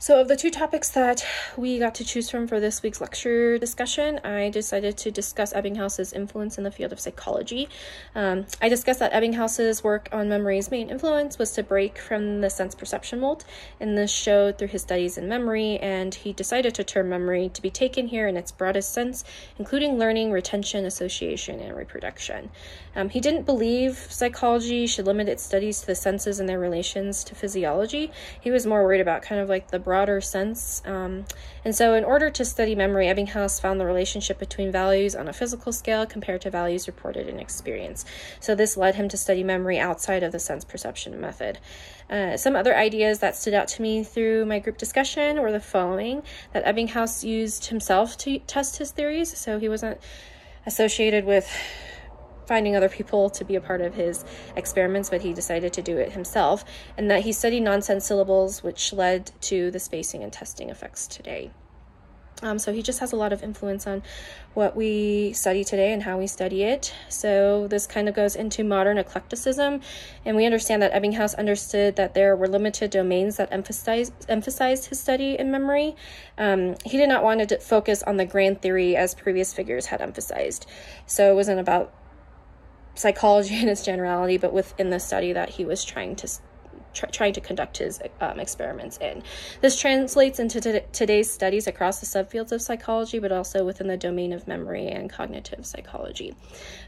So of the two topics that we got to choose from for this week's lecture discussion, I decided to discuss Ebbinghaus's influence in the field of psychology. I discussed that Ebbinghaus's work on memory's main influence was to break from the sense perception mold, and this showed through his studies in memory, and he decided to term memory to be taken here in its broadest sense, including learning, retention, association, and reproduction. He didn't believe psychology should limit its studies to the senses and their relations to physiology. He was more worried about kind of like the broader sense. And so in order to study memory, Ebbinghaus found the relationship between values on a physical scale compared to values reported in experience. So this led him to study memory outside of the sense perception method. Some other ideas that stood out to me through my group discussion were the following: that Ebbinghaus used himself to test his theories, so he wasn't associated with finding other people to be a part of his experiments, but he decided to do it himself, and that he studied nonsense syllables, which led to the spacing and testing effects today. So he just has a lot of influence on what we study today and how we study it. So this kind of goes into modern eclecticism, and we understand that Ebbinghaus understood that there were limited domains that emphasized his study in memory. He did not want to focus on the grand theory as previous figures had emphasized. So it wasn't about psychology in its generality, but within the study that he was trying to conduct his experiments in. This translates into today's studies across the subfields of psychology, but also within the domain of memory and cognitive psychology.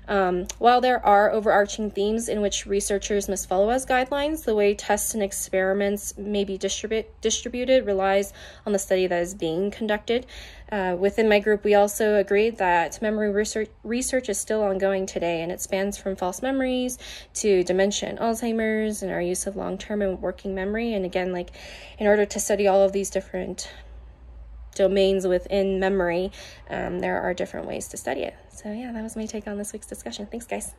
While there are overarching themes in which researchers must follow as guidelines, the way tests and experiments may be distributed relies on the study that is being conducted. Within my group, we also agreed that memory research is still ongoing today, and it spans from false memories to dementia and Alzheimer's and our use of long-term and working memory. And again, like, in order to study all of these different domains within memory, there are different ways to study it. So yeah, that was my take on this week's discussion. Thanks, guys.